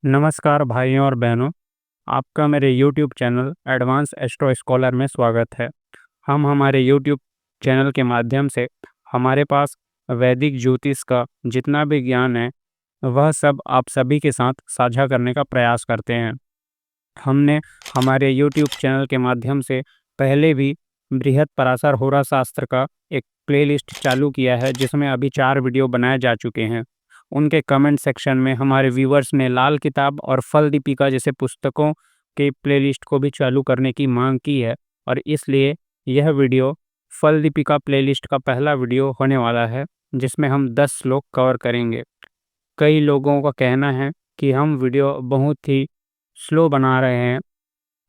नमस्कार भाइयों और बहनों, आपका मेरे YouTube channel advance astro scholar में स्वागत है। हम हमारे YouTube चैनल के माध्यम से हमारे पास वैदिक ज्योतिष का जितना भी ज्ञान है, वह सब आप सभी के साथ साझा करने का प्रयास करते हैं। हमने हमारे YouTube चैनल के माध्यम से पहले भी बृहद पराशर होरा शास्त्र का एक प्लेलिस्ट चालू किया है, जिसमें अभी 4 वीडियो बनाए जा चुके हैं। उनके कमेंट सेक्शन में हमारे व्यूवर्स ने लाल किताब और फल दीपिका जैसे पुस्तकों के प्लेलिस्ट को भी चालू करने की मांग की है, और इसलिए यह वीडियो फल दीपिका प्लेलिस्ट का पहला वीडियो होने वाला है, जिसमें हम 10 श्लोक कवर करेंगे। कई लोगों का कहना है कि हम वीडियो बहुत ही स्लो बना रहे हैं,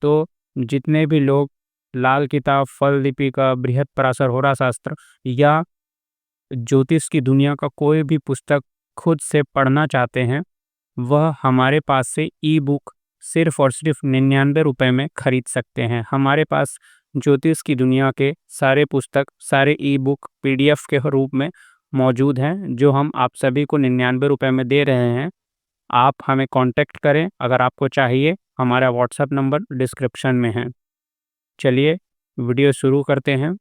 तो जितने भी लोग लाल किताब, फल दीपिका, बृहद पराशर होरा शास्त्र या ज्योतिष की दुनिया का कोई भी पुस्तक खुद से पढ़ना चाहते हैं, वह हमारे पास से ई बुक सिर्फ और सिर्फ 99 रुपये में खरीद सकते हैं। हमारे पास ज्योतिष की दुनिया के सारे पुस्तक, सारे ई बुक PDF के रूप में मौजूद हैं, जो हम आप सभी को 99 रुपये में दे रहे हैं। आप हमें कांटेक्ट करें अगर आपको चाहिए। हमारा व्हाट्सएप नंबर डिस्क्रिप्शन में है। चलिए वीडियो शुरू करते हैं।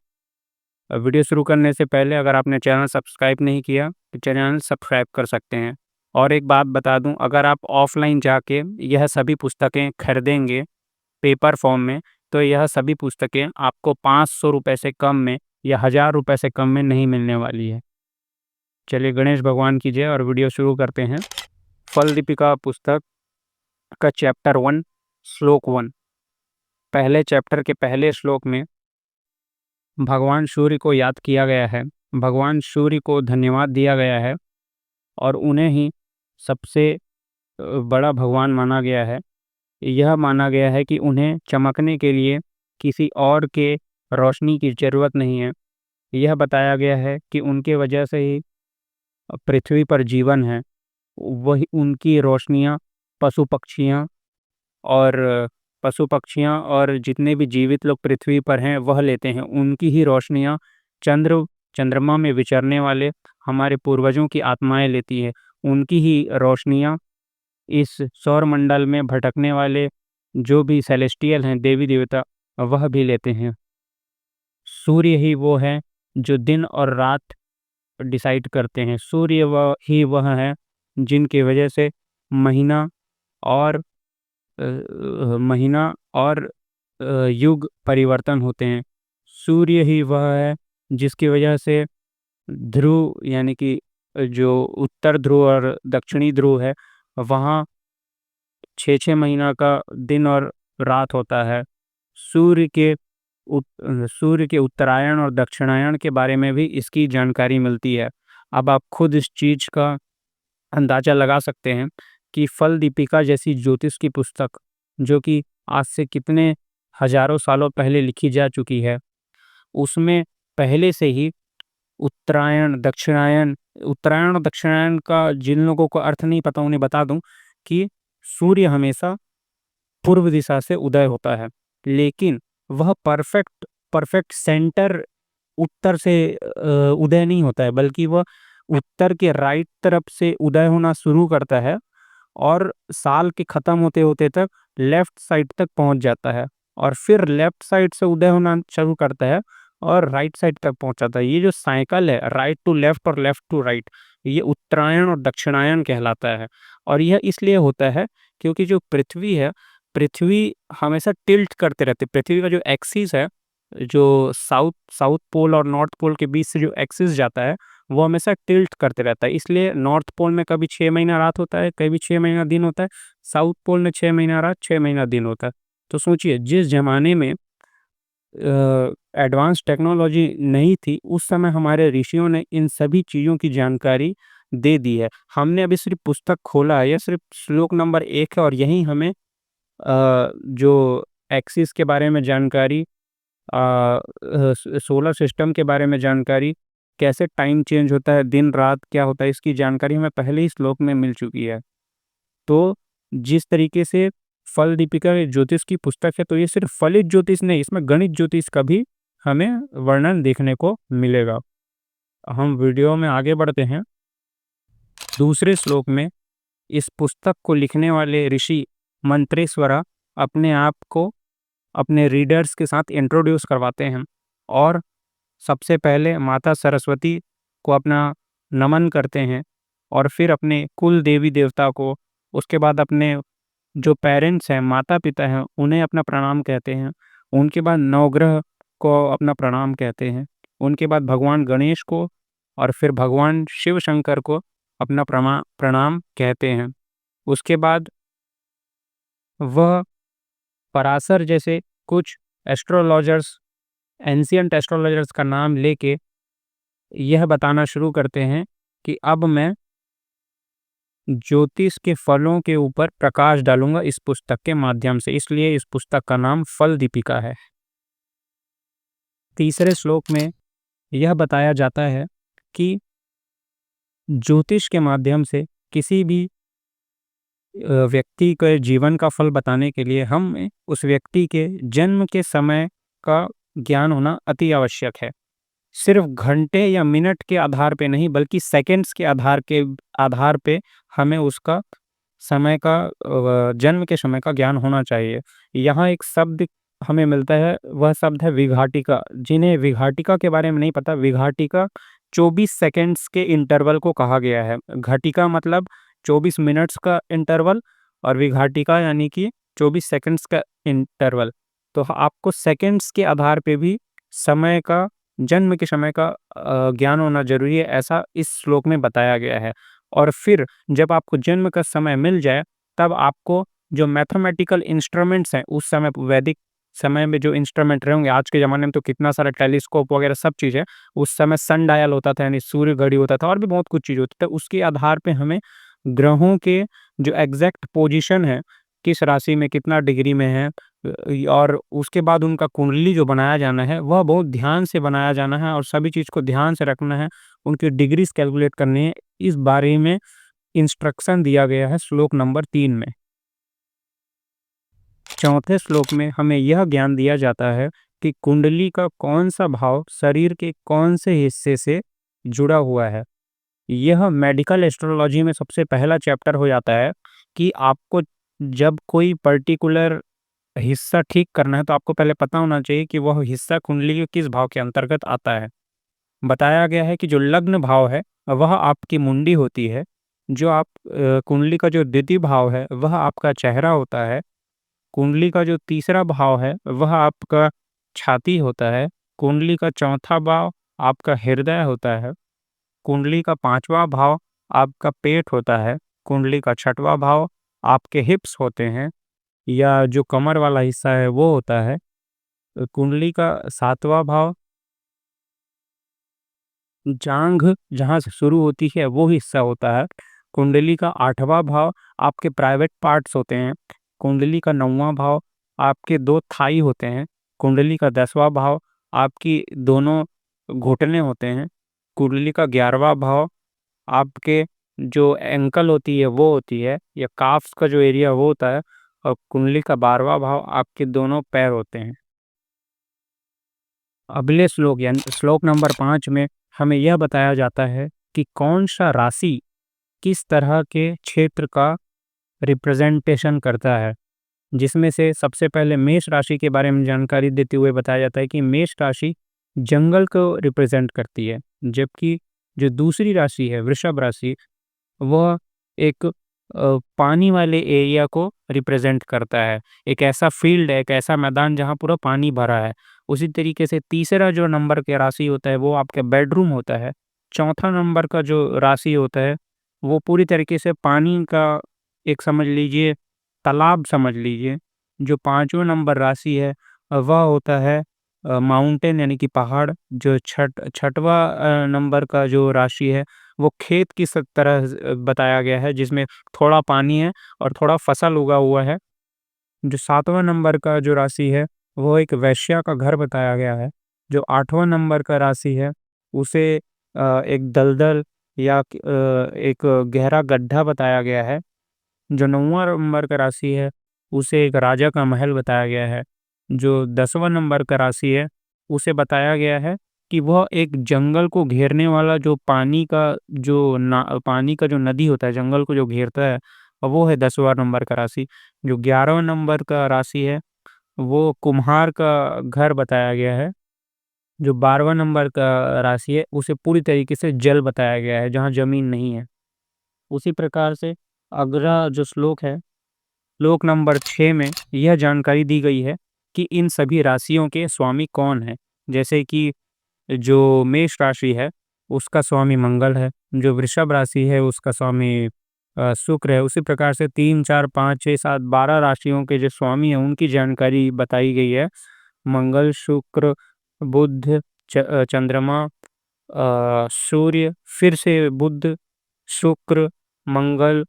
वीडियो शुरू करने से पहले अगर आपने चैनल सब्सक्राइब नहीं किया तो चैनल सब्सक्राइब कर सकते हैं। और एक बात बता दूं, अगर आप ऑफलाइन जाके यह सभी पुस्तकें खरीदेंगे पेपर फॉर्म में, तो यह सभी पुस्तकें आपको 500 रुपये से कम में या 1000 रुपये से कम में नहीं मिलने वाली है। चलिए गणेश भगवान की जय और वीडियो शुरू करते हैं। फल दीपिका पुस्तक का चैप्टर 1 श्लोक 1। पहले चैप्टर के पहले श्लोक में भगवान सूर्य को याद किया गया है, भगवान सूर्य को धन्यवाद दिया गया है और उन्हें ही सबसे बड़ा भगवान माना गया है। यह माना गया है कि उन्हें चमकने के लिए किसी और के रोशनी की ज़रूरत नहीं है। यह बताया गया है कि उनके वजह से ही पृथ्वी पर जीवन है। वही उनकी रोशनियाँ पशु पक्षियाँ और जितने भी जीवित लोग पृथ्वी पर हैं वह लेते हैं। उनकी ही रोशनियाँ चंद्रमा में विचरने वाले हमारे पूर्वजों की आत्माएं लेती है। उनकी ही रोशनियाँ इस सौर मंडल में भटकने वाले जो भी सेलेस्टियल हैं, देवी देवता, वह भी लेते हैं। सूर्य ही वो है जो दिन और रात डिसाइड करते हैं। सूर्य वह है जिनकी वजह से महीना और महीना और युग परिवर्तन होते हैं। सूर्य ही वह है जिसकी वजह से ध्रुव, यानी कि जो उत्तर ध्रुव और दक्षिणी ध्रुव है, वहाँ 6-6 महीना का दिन और रात होता है। सूर्य के सूर्य के उत्तरायण और दक्षिणायन के बारे में भी इसकी जानकारी मिलती है। अब आप खुद इस चीज़ का अंदाज़ा लगा सकते हैं कि फल दीपिका जैसी ज्योतिष की पुस्तक, जो कि आज से कितने हजारों सालों पहले लिखी जा चुकी है, उसमें पहले से ही उत्तरायण और दक्षिणायन का जिन लोगों को अर्थ नहीं पता उन्हें बता दूं कि सूर्य हमेशा पूर्व दिशा से उदय होता है, लेकिन वह परफेक्ट सेंटर उत्तर से उदय नहीं होता है, बल्कि वह उत्तर के राइट तरफ से उदय होना शुरू करता है और साल के ख़त्म होते होते तक लेफ्ट साइड तक पहुंच जाता है, और फिर लेफ्ट साइड से उदय होना शुरू करता है और राइट साइड तक पहुंच जाता है। ये जो साइकिल है, राइट टू लेफ्ट और लेफ्ट टू राइट, ये उत्तरायण और दक्षिणायन कहलाता है। और यह इसलिए होता है क्योंकि जो पृथ्वी हमेशा टिल्ट करते रहती है। पृथ्वी का जो एक्सिस है, जो साउथ पोल और नॉर्थ पोल के बीच से जो एक्सिस जाता है, वो हमेशा टिल्ट करते रहता है। इसलिए नॉर्थ पोल में कभी 6 महीना रात होता है, कभी 6 महीना दिन होता है। साउथ पोल में 6 महीना रात, 6 महीना दिन होता है। तो सोचिए, जिस ज़माने में एडवांस टेक्नोलॉजी नहीं थी, उस समय हमारे ऋषियों ने इन सभी चीज़ों की जानकारी दे दी है। हमने अभी सिर्फ पुस्तक खोला है, यह सिर्फ श्लोक नंबर 1 है, और यही हमें जो एक्सिस के बारे में जानकारी, सोलर सिस्टम के बारे में जानकारी, कैसे टाइम चेंज होता है, दिन रात क्या होता है, इसकी जानकारी हमें पहले ही श्लोक में मिल चुकी है। तो जिस तरीके से फल दीपिका ज्योतिष की पुस्तक है, तो ये सिर्फ फलित ज्योतिष नहीं, इसमें गणित ज्योतिष का भी हमें वर्णन देखने को मिलेगा। हम वीडियो में आगे बढ़ते हैं। दूसरे श्लोक में इस पुस्तक को लिखने वाले ऋषि मंत्रेश्वरा अपने आप को अपने रीडर्स के साथ इंट्रोड्यूस करवाते हैं और सबसे पहले माता सरस्वती को अपना नमन करते हैं और फिर अपने कुल देवी देवता को, उसके बाद अपने जो पेरेंट्स हैं, माता-पिता हैं, उन्हें अपना प्रणाम कहते हैं। उनके बाद नवग्रह को अपना प्रणाम कहते हैं। उनके बाद भगवान गणेश को और फिर भगवान शिव शंकर को अपना प्रणाम कहते हैं। उसके बाद वह पराशर जैसे कुछ एस्ट्रोलॉजर्स, एंशिएंट एस्ट्रोलॉजर्स का नाम लेके यह बताना शुरू करते हैं कि अब मैं ज्योतिष के फलों के ऊपर प्रकाश डालूंगा इस पुस्तक के माध्यम से, इसलिए इस पुस्तक का नाम फल दीपिका है। तीसरे श्लोक में यह बताया जाता है कि ज्योतिष के माध्यम से किसी भी व्यक्ति के जीवन का फल बताने के लिए हमें उस व्यक्ति के जन्म के समय का ज्ञान होना अति आवश्यक है। सिर्फ घंटे या मिनट के आधार पे नहीं, बल्कि सेकंड्स के आधार पे हमें उसका समय का जन्म के समय का ज्ञान होना चाहिए। यहाँ एक शब्द हमें मिलता है, वह शब्द है विघाटिका। जिन्हें विघाटिका के बारे में नहीं पता, विघाटिका 24 सेकंड्स के इंटरवल को कहा गया है। घटिका मतलब 24 मिनट्स का इंटरवल और विघाटिका यानी कि 24 सेकंड्स का इंटरवल। तो आपको सेकंड्स के आधार पे भी समय का, जन्म के समय का ज्ञान होना ज़रूरी है, ऐसा इस श्लोक में बताया गया है। और फिर जब आपको जन्म का समय मिल जाए, तब आपको जो मैथमेटिकल इंस्ट्रूमेंट्स हैं, उस समय वैदिक समय में जो इंस्ट्रूमेंट रहे होंगे, आज के ज़माने में तो कितना सारा टेलीस्कोप वगैरह सब चीज़ है, उस समय सन डायल होता था यानी सूर्य घड़ी होता था और भी बहुत कुछ चीज़ होती थी। उसके आधार पे हमें ग्रहों के जो एग्जैक्ट पोजीशन है, किस राशि में कितना डिग्री में है, और उसके बाद उनका कुंडली जो बनाया जाना है वह बहुत ध्यान से बनाया जाना है और सभी चीज़ को ध्यान से रखना है, उनकी डिग्रीज कैलकुलेट करनी है। इस बारे में इंस्ट्रक्शन दिया गया है श्लोक नंबर 3 में। चौथे श्लोक में हमें यह ज्ञान दिया जाता है कि कुंडली का कौन सा भाव शरीर के कौन से हिस्से से जुड़ा हुआ है। यह मेडिकल एस्ट्रोलॉजी में सबसे पहला चैप्टर हो जाता है कि आपको जब कोई पर्टिकुलर हिस्सा ठीक करना है तो आपको पहले पता होना चाहिए कि वह हिस्सा कुंडली के किस भाव के अंतर्गत आता है। बताया गया है कि जो लग्न भाव है वह आपकी मुंडी होती है, जो आप कुंडली का जो द्वितीय भाव है वह आपका चेहरा होता है, कुंडली का जो तीसरा भाव है वह आपका छाती होता है, कुंडली का चौथा भाव आपका हृदय होता है, कुंडली का 5वां भाव आपका पेट होता है, कुंडली का 6वां भाव आपके हिप्स होते हैं या जो कमर वाला हिस्सा है वो होता है, कुंडली का 7वां भाव जांघ जहाँ से शुरू होती है वो हिस्सा होता है, कुंडली का 8वां भाव आपके प्राइवेट पार्ट्स होते हैं, कुंडली का 9वां भाव आपके 2 थाई होते हैं, कुंडली का 10वां भाव आपकी दोनों घुटने होते हैं, कुंडली का 11वां भाव आपके जो एंकल होती है वो होती है या काफ्स का जो एरिया वो होता है, और कुंडली का 12वां भाव आपके दोनों पैर होते हैं। अगले श्लोक यानी श्लोक नंबर 5 में हमें यह बताया जाता है कि कौन सा राशि किस तरह के क्षेत्र का रिप्रेजेंटेशन करता है, जिसमें से सबसे पहले मेष राशि के बारे में जानकारी देते हुए बताया जाता है कि मेष राशि जंगल को रिप्रेजेंट करती है, जबकि जो दूसरी राशि है वृषभ राशि, वह एक पानी वाले एरिया को रिप्रेजेंट करता है। एक ऐसा फील्ड है, एक ऐसा मैदान जहाँ पूरा पानी भरा है। उसी तरीके से तीसरा जो नंबर का राशि होता है वो आपका बेडरूम होता है। चौथा नंबर का जो राशि होता है वो पूरी तरीके से पानी का एक समझ लीजिए तालाब समझ लीजिए। जो 5वां नंबर राशि है वह होता है माउंटेन यानी कि पहाड़। जो छठवां नंबर का जो राशि है वो खेत की तरह बताया गया है, जिसमें थोड़ा पानी है और थोड़ा फसल उगा हुआ है। जो 7वां नंबर का जो राशि है वो एक वैश्या का घर बताया गया है। जो 8वां नंबर का राशि है उसे एक दलदल या एक गहरा गड्ढा बताया गया है। जो 9वां नंबर का राशि है उसे एक राजा का महल बताया गया है। जो 10वां नंबर का राशि है उसे बताया गया है कि वह एक जंगल को घेरने वाला जो पानी का जो नदी होता है, जंगल को जो घेरता है, वो है 10वां नंबर का राशि। जो 11वां नंबर का राशि है, वो कुम्हार का घर बताया गया है। जो 12वां नंबर का राशि है, उसे पूरी तरीके से जल बताया गया है, जहाँ ज़मीन नहीं है। उसी प्रकार से अगला जो श्लोक है, श्लोक नंबर 6 में यह जानकारी दी गई है कि इन सभी राशियों के स्वामी कौन हैं। जैसे कि जो मेष राशि है, उसका स्वामी मंगल है। जो वृषभ राशि है, उसका स्वामी शुक्र है। उसी प्रकार से 3, 4, 5, 6, 7, 12 राशियों के जो स्वामी हैं, उनकी जानकारी बताई गई है। मंगल, शुक्र, बुध, चंद्रमा, सूर्य, फिर से बुध, शुक्र, मंगल,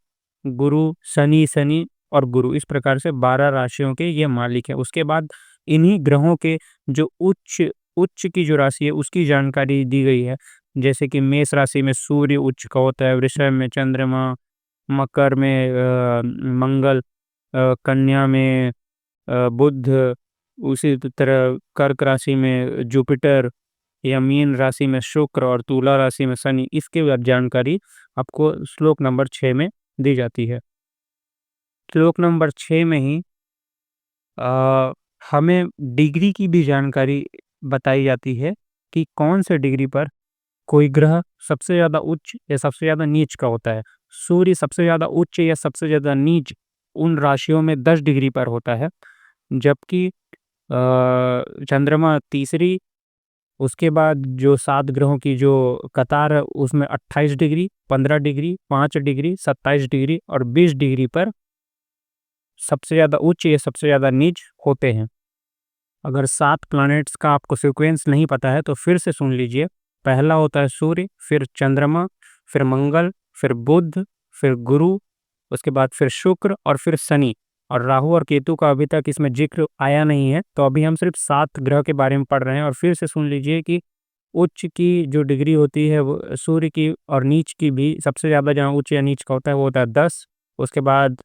गुरु, शनि और गुरु, इस प्रकार से 12 राशियों के ये मालिक है। उसके बाद इन्हीं ग्रहों के जो उच्च उच्च की जो राशि है, उसकी जानकारी दी गई है। जैसे कि मेष राशि में सूर्य उच्च का होता है, वृषभ में चंद्रमा, मकर में मंगल, कन्या में बुध, उसी तरह कर्क राशि में जुपिटर, या मीन राशि में शुक्र और तुला राशि में शनि। इसके बाद जानकारी आपको श्लोक नंबर 6 में दी जाती है। श्लोक नंबर 6 में ही अ, हमें डिग्री की भी जानकारी बताई जाती है कि कौन से डिग्री पर कोई ग्रह सबसे ज़्यादा उच्च या सबसे ज़्यादा नीच का होता है। सूर्य सबसे ज़्यादा उच्च या सबसे ज़्यादा नीच उन राशियों में 10 डिग्री पर होता है। जबकि चंद्रमा तीसरी, उसके बाद जो 7 ग्रहों की जो कतार है, उसमें 28 डिग्री, 15 डिग्री, 5 डिग्री, 27 डिग्री और 20 डिग्री पर सबसे ज़्यादा उच्च या सबसे ज़्यादा नीच होते हैं। अगर 7 प्लैनेट्स का आपको सीक्वेंस नहीं पता है, तो फिर से सुन लीजिए। पहला होता है सूर्य, फिर चंद्रमा, फिर मंगल, फिर बुध, फिर गुरु, उसके बाद फिर शुक्र और फिर शनि। और राहु और केतु का अभी तक इसमें ज़िक्र आया नहीं है, तो अभी हम सिर्फ़ 7 ग्रह के बारे में पढ़ रहे हैं। और फिर से सुन लीजिए कि उच्च की जो डिग्री होती है, वो सूर्य की, और नीच की भी सबसे ज़्यादा जहाँ उच्च या नीच का होता है, वो होता है 10। उसके बाद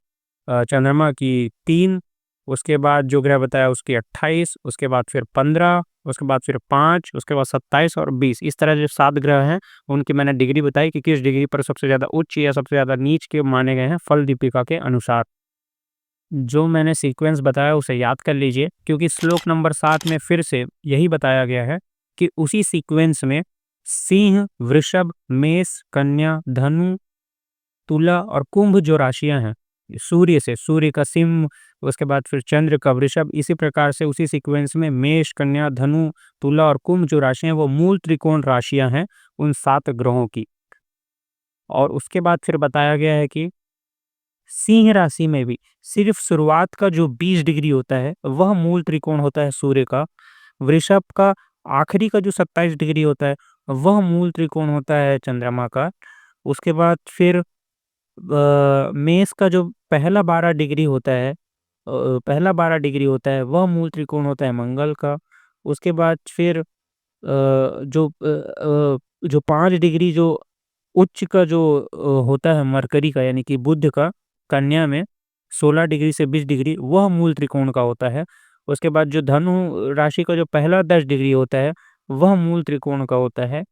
चंद्रमा की 3, उसके बाद जो ग्रह बताया उसकी 28, उसके बाद फिर 15, उसके बाद फिर 5, उसके बाद 27 और 20। इस तरह जो 7 ग्रह हैं, उनकी मैंने डिग्री बताई कि किस डिग्री पर सबसे ज़्यादा उच्च या सबसे ज़्यादा नीच के माने गए हैं फल दीपिका के अनुसार। जो मैंने सीक्वेंस बताया उसे याद कर लीजिए, क्योंकि श्लोक नंबर 7 में फिर से यही बताया गया है कि उसी सीक्वेंस में सिंह, वृषभ, मेष, कन्या, धनु, तुला और कुंभ जो राशियां हैं, सूर्य का सिंह, उसके बाद फिर चंद्र का वृषभ, इसी प्रकार से उसी सीक्वेंस में मेष, कन्या, धनु, तुला और कुंभ जो राशियां हैं, वो मूल त्रिकोण राशियां हैं उन 7 ग्रहों की। और उसके बाद फिर बताया गया है कि सिंह राशि में भी सिर्फ शुरुआत का जो 20 डिग्री होता है, वह मूल त्रिकोण होता है सूर्य का। वृषभ का आखिरी का जो 27 डिग्री होता है, वह मूल त्रिकोण होता है चंद्रमा का। उसके बाद फिर मेष का जो पहला 12 डिग्री होता है, वह मूल त्रिकोण होता है मंगल का। उसके बाद फिर जो 5 डिग्री जो उच्च का जो होता है मरकरी का, यानी कि बुध का, कन्या में 16 डिग्री से 20 डिग्री, वह मूल त्रिकोण का होता है। उसके बाद जो धनु राशि का जो पहला 10 डिग्री होता है, वह मूल त्रिकोण का होता है।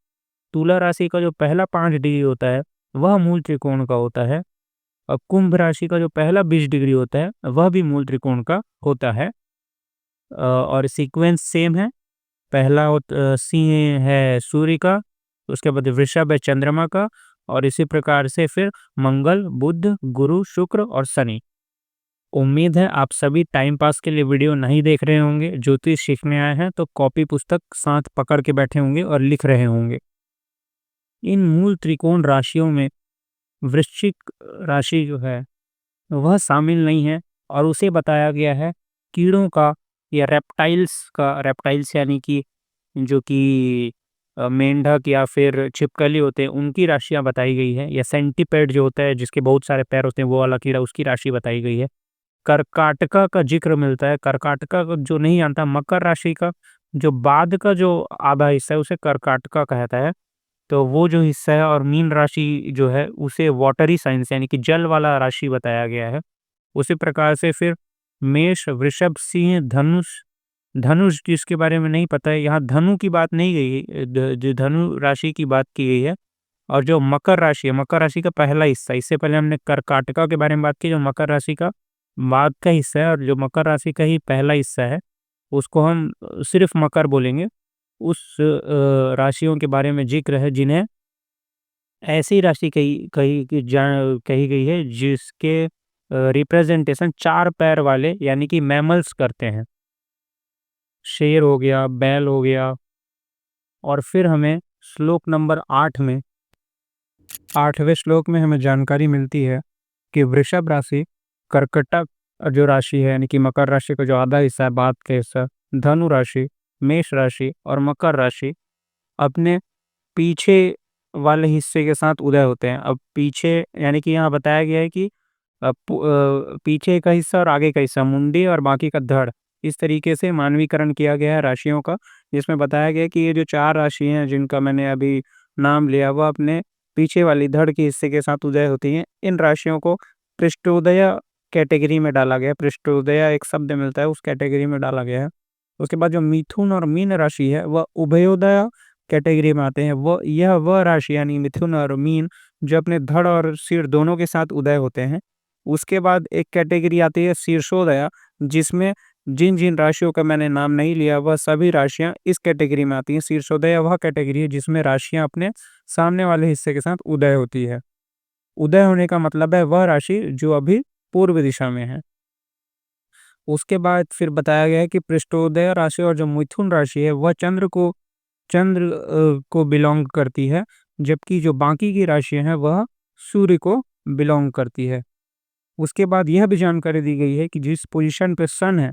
तुला राशि का जो पहला 5 डिग्री होता है, वह मूल त्रिकोण का होता है। और कुंभ राशि का जो पहला 20 डिग्री होता है, वह भी मूल त्रिकोण का होता है। और सीक्वेंस सेम है। पहला सिंह है सूर्य का, उसके बाद वृषभ है चंद्रमा का, और इसी प्रकार से फिर मंगल, बुध, गुरु, शुक्र और शनि। उम्मीद है आप सभी टाइम पास के लिए वीडियो नहीं देख रहे होंगे, ज्योतिष सीखने आए हैं तो कॉपी पुस्तक साथ पकड़ के बैठे होंगे और लिख रहे होंगे। इन मूल त्रिकोण राशियों में वृश्चिक राशि जो है, वह शामिल नहीं है। और उसे बताया गया है कीड़ों का या रेप्टाइल्स यानी कि जो कि मेंढक या फिर छिपकली होते हैं, उनकी राशियाँ बताई गई है। या सेंटीपेड जो होता है, जिसके बहुत सारे पैर होते हैं, वो वाला कीड़ा, उसकी राशि बताई गई है। कर्काटका का जिक्र मिलता है। कर्काटका का जो नहीं जानता, मकर राशि का जो बाद का जो आधा हिस्सा है, उसे कर्काटका कहता है। तो वो जो हिस्सा है, और मीन राशि जो है, उसे वाटरी साइंस यानी कि जल वाला राशि बताया गया है। उसी प्रकार से फिर मेष, वृषभ, सिंह, धनुष धनुष जिसके बारे में नहीं पता है, यहाँ धनु की बात नहीं गई है, जो धनु राशि की बात की गई है। और जो मकर राशि है, मकर राशि का पहला हिस्सा, इससे पहले हमने कर्काटका के बारे में बात की, जो मकर राशि का बाद का हिस्सा है, और जो मकर राशि का ही पहला हिस्सा है उसको हम सिर्फ मकर बोलेंगे। उस राशियों के बारे में जिक्र है जिन्हें ऐसी राशि कही गई है जिसके रिप्रेजेंटेशन 4 पैर वाले यानी कि मैमल्स करते हैं। शेर हो गया, बैल हो गया। और फिर हमें श्लोक नंबर 8 में 8वें श्लोक में हमें जानकारी मिलती है कि वृषभ राशि, कर्कटक जो राशि है यानी कि मकर राशि का जो आधा हिस्सा है, बाद का हिस्सा, धनु राशि, मेष राशि और मकर राशि अपने पीछे वाले हिस्से के साथ उदय होते हैं। अब पीछे यानी कि यहाँ बताया गया है कि पीछे का हिस्सा और आगे का हिस्सा, मुंडी और बाकी का धड़, इस तरीके से मानवीकरण किया गया है राशियों का, जिसमें बताया गया है कि ये जो 4 राशि हैं जिनका मैंने अभी नाम लिया, वह अपने पीछे वाली धड़ के हिस्से के साथ उदय होती हैं। इन राशियों को पृष्ठोदय कैटेगरी में डाला गया है। पृष्ठोदय एक शब्द मिलता है, उस कैटेगरी में डाला गया है। उसके बाद जो मिथुन और मीन राशि है वह उभयोदय कैटेगरी में आते हैं। वह राशि यानी मिथुन और मीन जो अपने धड़ और सिर दोनों के साथ उदय होते हैं। उसके बाद एक कैटेगरी आती है शीर्षोदय, जिसमें जिन जिन राशियों का मैंने नाम नहीं लिया वह सभी राशियां इस कैटेगरी में आती हैं। शीर्षोदय वह कैटेगरी है जिसमें राशियां अपने सामने वाले हिस्से के साथ उदय होती है। उदय होने का मतलब है वह राशि जो अभी पूर्व दिशा में है। उसके बाद फिर बताया गया है कि पृष्ठोदय राशि और जो मिथुन राशि है वह चंद्र को बिलोंग करती है, जबकि जो बाकी की राशियां हैं वह सूर्य को बिलोंग करती है। उसके बाद यह भी जानकारी दी गई है कि जिस पोजीशन पे सन है,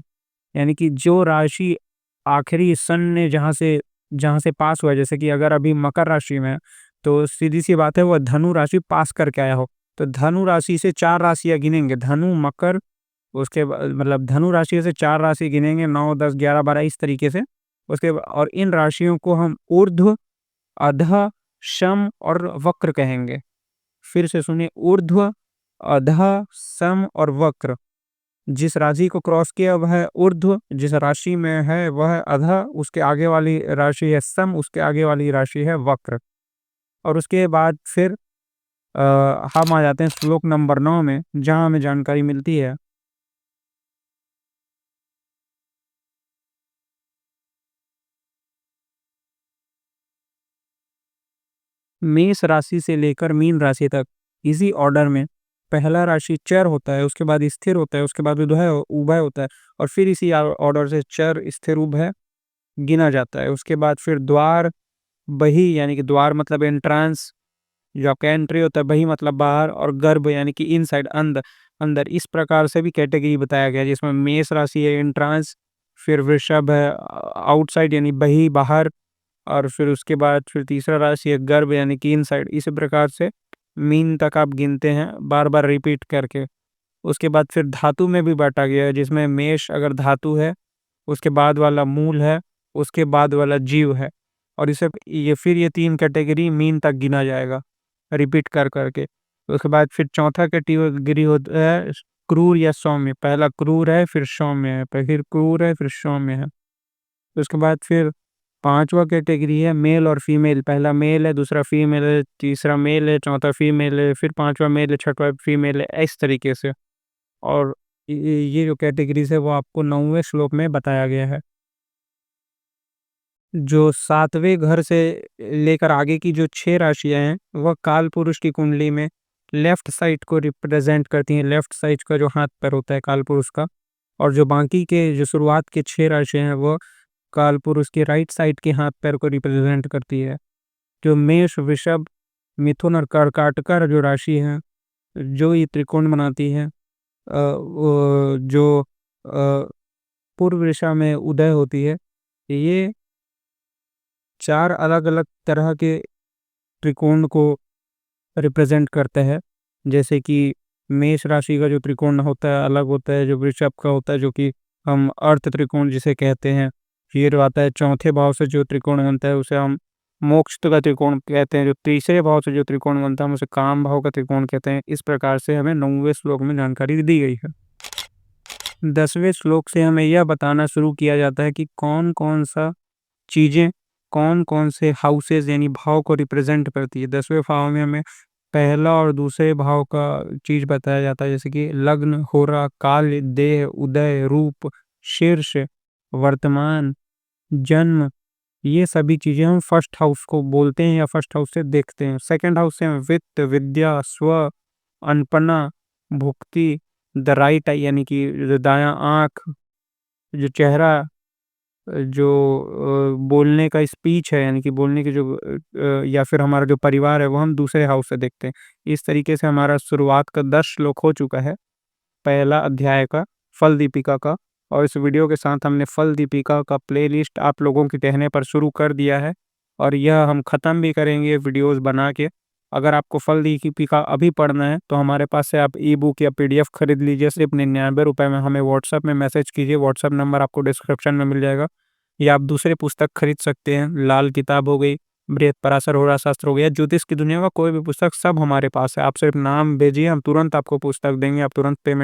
यानी कि जो राशि आखिरी सन ने जहाँ से पास हुआ है, जैसे कि अगर अभी मकर राशि में है तो सीधी सी बात है वह धनु राशि पास करके आया हो, तो धनु राशि से 4 राशियां गिनेंगे, धनु, मकर, उसके बाद मतलब धनु राशि से 4 राशि गिनेंगे, 9, 10, 11, 12 इस तरीके से। और इन राशियों को हम ऊर्ध्व, अधः, शम और वक्र कहेंगे। फिर से सुनिए, ऊर्ध्व, अधः, सम और वक्र। जिस राशि को क्रॉस किया वह है ऊर्ध्व, जिस राशि में है वह है अधः, उसके आगे वाली राशि है सम, उसके आगे वाली राशि है वक्र। और उसके बाद फिर हम आ जाते हैं श्लोक नंबर 9 में, जहां हमें जानकारी मिलती है मेष राशि से लेकर मीन राशि तक इसी ऑर्डर में पहला राशि चर होता है, उसके बाद स्थिर होता है, उसके बाद उदय उभय होता है, और फिर इसी ऑर्डर से चर, स्थिर, उभय गिना जाता है। उसके बाद फिर द्वार, बही यानी कि द्वार मतलब एंट्रांस, जो आपका एंट्री होता है, बही मतलब बाहर, और गर्भ यानी कि इनसाइड, अंदर अंदर। इस प्रकार से भी कैटेगरी बताया गया है, जिसमें मेष राशि है एंट्रांस, फिर वृषभ है आउटसाइड यानी बही बाहर, और फिर उसके बाद फिर तीसरा राशि है गर्भ यानी कि इनसाइड। इसी प्रकार से मीन तक आप गिनते हैं बार बार रिपीट करके। उसके बाद फिर धातु में भी बांटा गया है, जिसमें मेष अगर धातु है, उसके बाद वाला मूल है, उसके बाद वाला जीव है, और ये 3 कैटेगरी मीन तक गिना जाएगा रिपीट कर करके। उसके बाद फिर चौथा कैटेगरी होता है क्रूर या सौम्य। पहला क्रूर है, फिर सौम्य है, फिर क्रूर है, फिर सौम्य है। उसके बाद फिर पांचवा कैटेगरी है मेल और फीमेल। पहला मेल है, दूसरा फीमेल है, तीसरा मेल है, चौथा फीमेल है, फिर पांचवा मेल है, छठवा फीमेल है, इस तरीके से। और ये जो कैटेगरीज है वो आपको 9वें श्लोक में बताया गया है। जो 7वें घर से लेकर आगे की जो 6 राशियां हैं वह काल पुरुष की कुंडली में लेफ्ट साइड को रिप्रेजेंट करती हैं, लेफ्ट साइड का जो हाथ पैर होता है काल पुरुष का। और जो बाकी के जो शुरुआत के 6 राशियां हैं वो काल पुरुष के राइट साइड के हाथ पैर को रिप्रेजेंट करती है। जो मेष, वृषभ, मिथुन और कर्काटक जो राशि है, जो ये त्रिकोण बनाती है, जो पूर्व दिशा में उदय होती है, ये 4 अलग अलग तरह के त्रिकोण को रिप्रेजेंट करते हैं। जैसे कि मेष राशि का जो त्रिकोण होता है अलग होता है, जो वृषभ का होता है जो कि हम अर्थ त्रिकोण जिसे कहते हैं। फिर आता है चौथे भाव से जो त्रिकोण बनता है उसे हम मोक्ष का त्रिकोण कहते हैं। जो तीसरे भाव से जो त्रिकोण बनता है हम उसे काम भाव का त्रिकोण कहते हैं। इस प्रकार से हमें 9वें श्लोक में जानकारी दी गई है। 10वें श्लोक से हमें यह बताना शुरू किया जाता है कि कौन-कौन सा चीज़ें, कौन-कौन से हाउसेज़ यानी भाव को रिप्रेज़ेंट करती है। 10वें भाव में हमें पहला और दूसरे भाव का चीज़ बताया जाता है, जैसे कि लग्न, होरा, काल, देह, उदय, रूप, शीर्ष, वर्तमान, जन्म, ये सभी चीज़ें हम फर्स्ट हाउस को बोलते हैं या फर्स्ट हाउस से देखते हैं। सेकंड हाउस से हम वित्त, विद्या, स्व, अनपना, भुक्ति, द राइट आई यानी कि जो दायाँ आँख, जो चेहरा, जो बोलने का स्पीच है यानी कि बोलने की जो या फिर हमारा जो परिवार है वो हम दूसरे हाउस से देखते हैं। इस तरीके से हमारा शुरुआत का 10 श्लोक हो चुका है, पहला अध्याय का, फल दीपिका का। और इस वीडियो के साथ हमने फल दीपिका का प्लेलिस्ट आप लोगों के कहने पर शुरू कर दिया है और यह हम ख़त्म भी करेंगे वीडियोज़ बना के। अगर आपको फल दीपिका अभी पढ़ना है तो हमारे पास से आप ई-बुक या पीडीएफ खरीद लीजिए सिर्फ ₹99 में। हमें व्हाट्सएप में मैसेज कीजिए, व्हाट्सएप नंबर आपको डिस्क्रिप्शन में मिल जाएगा। या आप दूसरे पुस्तक खरीद सकते हैं, लाल किताब हो गई, बृहत्पराशर होरा शास्त्र हो गया, ज्योतिष की दुनिया का कोई भी पुस्तक सब हमारे पास है। आप सिर्फ नाम भेजिए, हम तुरंत आपको पुस्तक देंगे, आप तुरंत पेमेंट